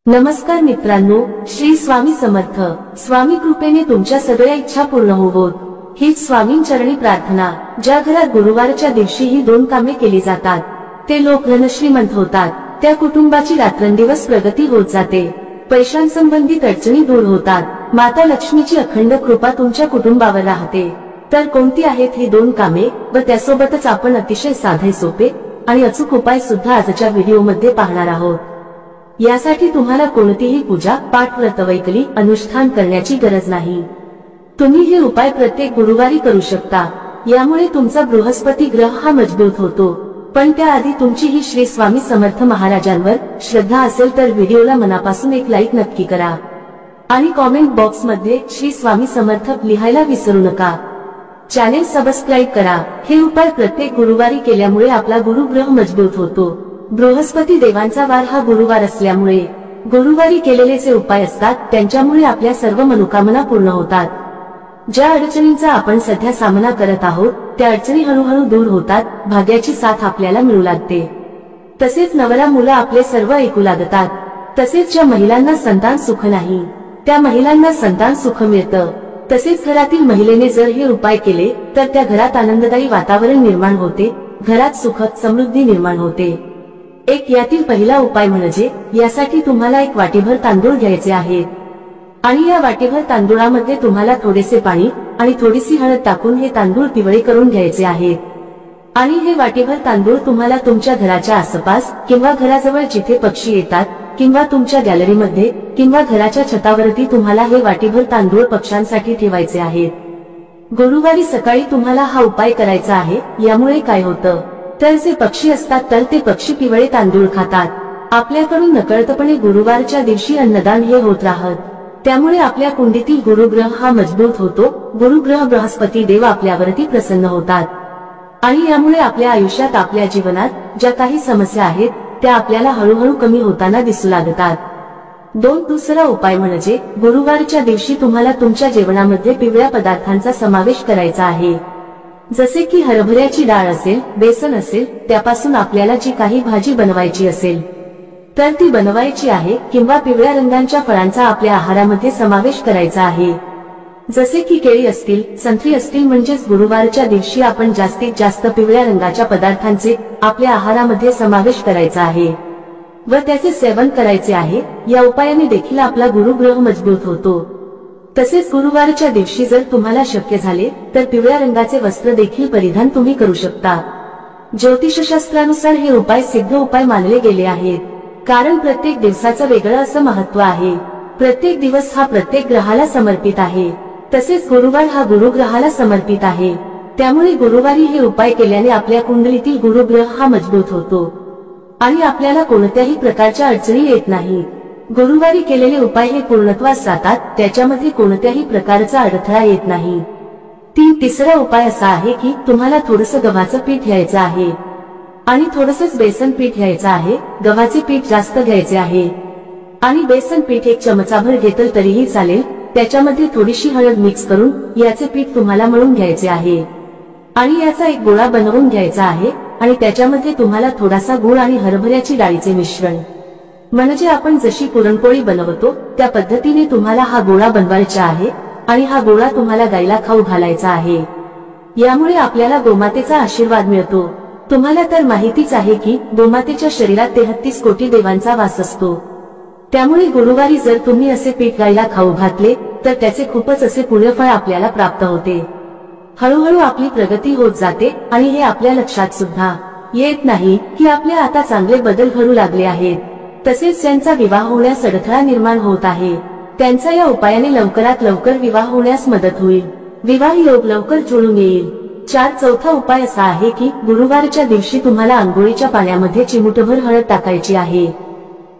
नमस्कार मित्रांनो, श्री स्वामी समर्थ. स्वामी कृपेने तुमच्या सगळ्या इच्छा पूर्ण होवोत हीच स्वामींचरणी प्रार्थना. ज्या घरात गुरुवारच्या दिवशी ही दोन कामे केली जातात ते लोक धनश्रीमंत होतात. त्या कुटुंबाची रात्रंदिवस प्रगती होत जाते. पैशांसंबंधित अडचणी दूर होतात. माता लक्ष्मीची अखंड कृपा तुमच्या कुटुंबावर राहते. तर कोणती आहेत ही दोन कामे व त्यासोबतच आपण अतिशय साधे सोपे आणि अचूक उपाय सुद्धा आजच्या व्हिडिओमध्ये पाहणार आहोत. यासाठी तुम्हाला कोणतीही पूजा पाठ व्रतवैकली अनुष्ठान करण्याची गरज नाही. तुम्ही हे उपाय प्रत्येक गुरुवारी करू शकता. यामुळे तुमचा बृहस्पती ग्रह हा मजबूत होतो. पण त्याआधी तुमची ही श्री स्वामी समर्थ महाराजांवर श्रद्धा असेल तर व्हिडिओला मनापासून एक लाईक नक्की करा आणि कॉमेंट बॉक्स मध्ये श्री स्वामी समर्थ लिहायला विसरू नका. चॅनेल सबस्क्राईब करा. हे उपाय प्रत्येक गुरुवारी केल्यामुळे आपला गुरुग्रह मजबूत होतो. बृहस्पती देवांचा वार हा गुरुवार असल्यामुळे गुरुवारी केलेले जे उपाय असतात त्यांच्यामुळे आपल्या सर्व मनोकामना पूर्ण होतात. ज्या अडचणींचा आपण सध्या सामना करत आहोत त्या अडचणी हळूहळू दूर होतात. भाग्याची साथ आपल्याला मिळू लागते. तसेच नवरा मुलं आपले सर्व ऐकू लागतात. तसेच ज्या महिलांना संतान सुख नाही त्या महिलांना संतान सुख मिळतं. तसेच घरातील महिलेने जर हे उपाय केले तर त्या घरात आनंददायी वातावरण निर्माण होते. घरात सुख समृद्धी निर्माण होते. एक यातील पहिला उपाय म्हणजे यासाठी तुम्हाला एक वाटीभर तांदूळ घ्यायचे आहेत आणि या वाटीभर तांदूळामध्ये तुम्हाला थोडेसे पाणी आणि थोडीशी हळद टाकून हे तांदूळ पिवळे करून घ्यायचे आहेत. आणि हे वाटीभर तांदूळ तुम्हाला तुमच्या घराच्या आसपास किंवा घराजवळ जिथे पक्षी येतात किंवा तुमच्या गॅलरीमध्ये किंवा घराच्या छतावरती तुम्हाला हे वाटीभर तांदूळ पक्ष्यांसाठी ठेवायचे आहेत. गुरुवारी सकाळी तुम्हाला हा उपाय करायचा आहे. यामुळे काय होतं तर जे पक्षी असतात तर ते पक्षी पिवळे तांदूळ खातात. आपल्याकडून नकळतपणे गुरुवारच्या दिवशी अन्नदान हे होत राहत. त्यामुळे आपल्या कुंडीतील गुरुग्रह हा मजबूत होतो. गुरुग्रह बृहस्पती देव आपल्यावरती प्रसन्न होतात आणि यामुळे आपल्या आयुष्यात आपल्या जीवनात ज्या काही समस्या आहेत त्या आपल्याला हळूहळू कमी होताना दिसू लागतात. दुसरा उपाय म्हणजे गुरुवारच्या दिवशी तुम्हाला तुमच्या जेवणामध्ये पिवळ्या पदार्थांचा समावेश करायचा आहे. जसे की हरभऱ्याची डाळ असेल, बेसन असेल, त्यापासून आपल्याला जी काही भाजी बनवायची असेल तर ती बनवायची आहे. किंवा पिवळ्या रंगाच्या फळांचा आपल्या आहारामध्ये समावेश करायचा आहे. जसे की केळी असतील, संत्री असतील. म्हणजेच गुरुवारच्या दिवशी आपण जास्तीत जास्त पिवळ्या रंगाच्या पदार्थांचे आपल्या आहारामध्ये समावेश करायचा आहे व त्याचे सेवन करायचे आहे. या उपायाने देखील आपला गुरुग्रह मजबूत होतो. तसेच गुरुवारच्या दिवशी जर तुम्हाला शक्य झाले तर पिवळ्या रंगाचे वस्त्र देखील परिधान तुम्ही करू शकता. ज्योतिषशास्त्रानुसार हे उपाय सिद्ध उपाय मानले गेले आहेत. कारण प्रत्येक दिवसाचं वेगळं असं महत्व आहे. प्रत्येक दिवस हा प्रत्येक ग्रहाला समर्पित आहे. तसेच गुरुवार हा गुरुग्रहाला समर्पित आहे. त्यामुळे गुरुवारी हे उपाय केल्याने आपल्या कुंडलीतील गुरुग्रह हा मजबूत होतो आणि आपल्याला कोणत्याही प्रकारच्या अडचणी येत नाही. गुरुवारी केलेले उपाय हे पूर्णत्वास जातात. त्याच्यामध्ये कोणत्याही प्रकारचा अडथळा येत नाही. तिसरा उपाय असा आहे की तुम्हाला थोडंसं गव्हाचं पीठ घ्यायचं आहे आणि थोडंसंच बेसन पीठ घ्यायचं आहे. गव्हाचे पीठ जास्त घ्यायचे आहे आणि बेसन पीठ एक चमचाभर घेतलं तरीही चालेल. त्याच्यामध्ये थोडीशी हळद मिक्स करून याचे पीठ तुम्हाला मळून घ्यायचे आहे आणि याचा एक गोळा बनवून घ्यायचा आहे आणि त्याच्यामध्ये तुम्हाला थोडासा गूळ आणि हरभऱ्याची डाळीचे मिश्रण म्हणजे आपण जशी पुरणपोळी बनवतो त्या पद्धतीने तुम्हाला हा गोळा बनवायचा आहे आणि हा गोळा तुम्हाला गायला खाऊ घालायचा आहे. यामुळे आपल्याला गोमातेचा आशीर्वाद मिळतो. तुम्हाला तर माहितीच आहे की गोमातेच्या शरीरात 33 कोटी देवांचा वास असतो. त्यामुळे गुरुवारी जर तुम्ही असे पीठ गायला खाऊ घातले तर त्याचे खूपच असे पुण्यफळ आपल्याला प्राप्त होते. हळूहळू आपली प्रगती होत जाते आणि हे आपल्या लक्षात सुद्धा येत नाही की आपल्या आता चांगले बदल घडू लागले आहेत. तसेच ज्यांचा विवाह होण्यास अडथळा निर्माण होत आहे त्यांचा या उपायाने लवकरात लवकर विवाह होण्यास मदत होईल. विवाह योग लवकर जुळून येईल. चौथा उपाय असा आहे की गुरुवारच्या दिवशी तुम्हाला आंघोळीच्या पाण्यामध्ये चिमूटभर हळद टाकायची आहे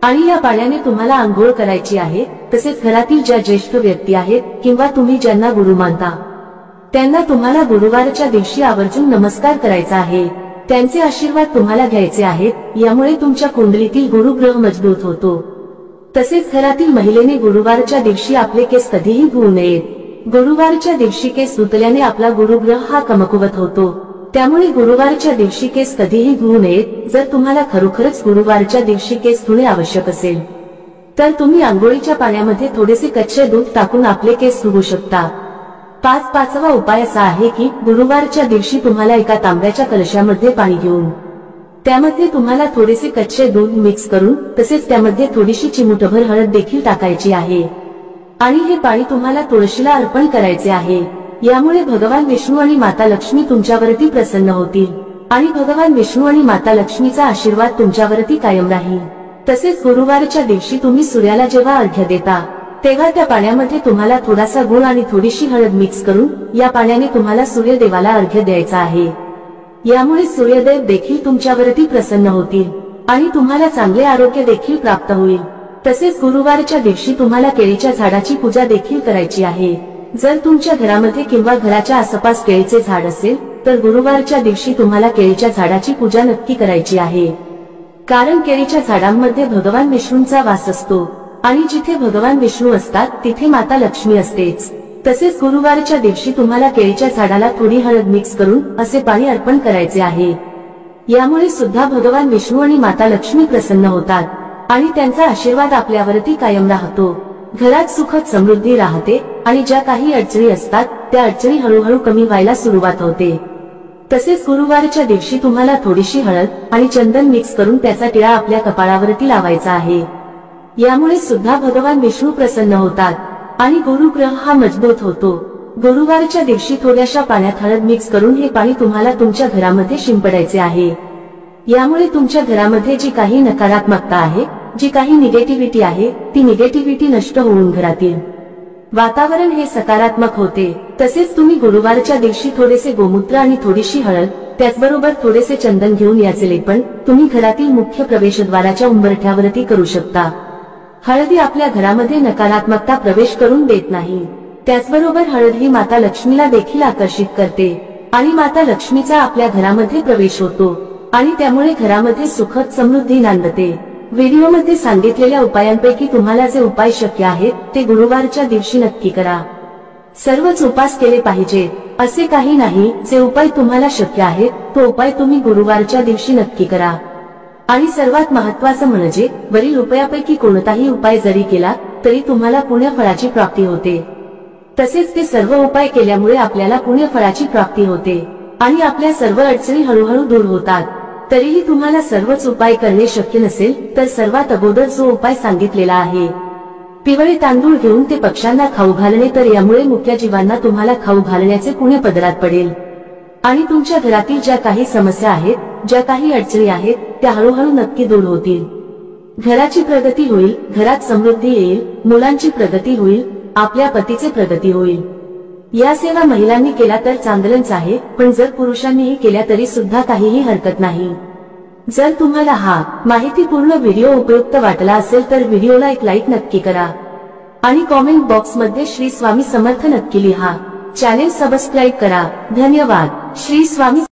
आणि या पाण्याने तुम्हाला आंघोळ करायची आहे. तसेच घरातील ज्या ज्येष्ठ व्यक्ती आहेत किंवा तुम्ही ज्यांना गुरु मानता त्यांना तुम्हाला गुरुवारच्या दिवशी आवर्जून नमस्कार करायचा आहे. त्यांचे आशीर्वाद तुम्हाला घ्यायचे आहेत. यामुळे तुमच्या कुंडलीतील गुरुग्रह मजबूत होतो. तसेच घरातील महिलेने गुरुवारच्या दिवशी आपले केस कधीही धुवू नयेत. गुरुवारच्या दिवशी केस धुतल्याने आपला गुरुग्रह हा कमकुवत होतो. त्यामुळे गुरुवारच्या दिवशी केस कधीही धुवू नयेत. जर तुम्हाला खरोखरच गुरुवारच्या दिवशी केस धुणे आवश्यक असेल तर तुम्ही आंघोळीच्या पाण्यामध्ये थोडेसे कच्चे दूध टाकून आपले केस धुवू शकता। पाचवा उपाय असा आहे की गुरुवारच्या दिवशी तुम्हाला एका तांब्याच्या कलशामध्ये पाणी घेऊन त्यामध्ये तुम्हाला थोडेसे कच्चे दूध मिक्स करून तसेच त्यामध्ये थोडीशी चिमूटभर हळद देखील टाकायची आहे आणि हे पाणी तुम्हाला तुळशीला अर्पण करायचे आहे। यामुळे भगवान विष्णू आणि माता लक्ष्मी तुमच्यावरती प्रसन्न होतील आणि भगवान विष्णू आणि माता लक्ष्मीचा आशीर्वाद तुमच्यावरती कायम राहील। तसेच गुरुवारच्या दिवशी तुम्ही सूर्याला जेव्हा अर्घ्य देता तेव्हा त्या पाण्यामध्ये तुम्हाला थोडासा गुळ आणि थोडीशी हळद मिक्स करून या पाण्याने तुम्हाला सूर्यदेवाला अर्घ्य द्यायचा आहे। यामुळे सूर्यदेव देखील तुमच्यावरती प्रसन्न होतील आणि तुम्हाला चांगले आरोग्य देखील प्राप्त होईल। तसेच गुरुवारच्या दिवशी तुम्हाला केळीच्या झाडाची पूजा देखील करायची आहे। जर तुमच्या घरामध्ये किंवा घराच्या आसपास केळीचे झाड असेल तर गुरुवारच्या दिवशी तुम्हाला केळीच्या झाडाची पूजा नक्की करायची आहे, कारण केळीच्या झाडांमध्ये भगवान विष्णूंचा वास असतो आणि जिथे भगवान विष्णू असतात तिथे माता लक्ष्मी असतेच। तसेच गुरुवारच्या दिवशी तुम्हाला केळीच्या झाडाला थोडी हळद मिक्स करून असे पाणी अर्पण करायचे आहे। यामुळे सुद्धा भगवान विष्णू आणि माता लक्ष्मी प्रसन्न होतात आणि त्यांचा आशीर्वाद आपल्यावरती कायम राहतो। घरात सुखद समृद्धी राहते आणि ज्या काही अडचणी असतात त्या अडचणी हळूहळू कमी व्हायला सुरुवात होते। तसेच गुरुवारच्या दिवशी तुम्हाला थोडीशी हळद आणि चंदन मिक्स करून त्याचा टिळा आपल्या कपाळावरती लावायचा आहे। यामुळे सुद्धा भगवान विष्णू प्रसन्न होतात आणि गुरुग्रह हा मजबूत होतो। गुरुवारच्या दिवशी थोड्याशा पाण्यात हळद मिक्स करून हे पाणी तुम्हाला तुमच्या घरामध्ये शिंपडायचे आहे। यामुळे तुमच्या घरामध्ये जी काही नकारात्मकता आहे, जी काही निगेटिव्हिटी आहे, ती निगेटिव्हिटी नष्ट होऊन घरातील वातावरण हे सकारात्मक होते। तसेच तुम्ही गुरुवारच्या दिवशी थोडेसे गोमूत्र आणि थोडीशी हळद त्याचबरोबर थोडेसे चंदन घेऊन याचे लेपन तुम्ही घरातील मुख्य प्रवेशद्वाराच्या उंबरठ्यावरती करू शकता। हळदी आपल्या घरामध्ये नकारात्मकता प्रवेश करून देत नाही। त्याचबरोबर हळद ही माता लक्ष्मीला देखील आकर्षित करते आणि माता लक्ष्मीचा आपल्या घरामध्ये प्रवेश होतो आणि त्यामुळे घरामध्ये सुखद समृद्धी नांदते। व्हिडिओमध्ये सांगितलेल्या उपायांपैकी तुम्हाला जे उपाय शक्य आहेत ते गुरुवारच्या दिवशी नक्की करा। सर्वच उपास केले पाहिजेत असे काही नाही, जे उपाय तुम्हाला शक्य आहेत तो उपाय तुम्ही गुरुवारच्या दिवशी नक्की करा। आणि सर्वात महत्त्वाचं म्हणजे वरील उपायापैकी कोणताही उपाय जरी केला तरी तुम्हाला पुण्यफळाची प्राप्ती होते। तसेच ते सर्व उपाय केल्यामुळे आपल्याला पुण्यफळाची प्राप्ती होते आणि आपल्या सर्व अडचणी हळूहळू दूर होतात। तरीही तुम्हाला सर्वच उपाय करणे शक्य नसेल तर सर्वात अगोदर जो उपाय सांगितलेला आहे, पिवळे तांदूळ घेऊन ते पक्ष्यांना खाऊ घालणे, तर यामुळे मुक्या जीवांना तुम्हाला खाऊ घालण्याचे पुण्य पदरात पडेल आणि तुमच्या घरातील ज्या काही समस्या आहेत, ज्या काही अडचणी आहेत त्या हळूहळू नक्की दूर होतील। घराची प्रगती होईल, घरात समृद्धी येईल, मुलांची प्रगती होईल, आपल्या पतीचे प्रगती होईल। या सेवा महिलांनी केला तर चांगलंच आहे, पण जर पुरुषांनीही केल्या तरी सुद्धा काहीही हरकत नाही। जर तुम्हाला हा माहितीपूर्ण व्हिडिओ उपयुक्त वाटला असेल तर व्हिडिओला एक लाईक नक्की करा आणि कॉमेंट बॉक्स मध्ये श्री स्वामी समर्थ नक्की लिहा। चॅनेल सबस्क्राईब करा। धन्यवाद। श्री स्वामी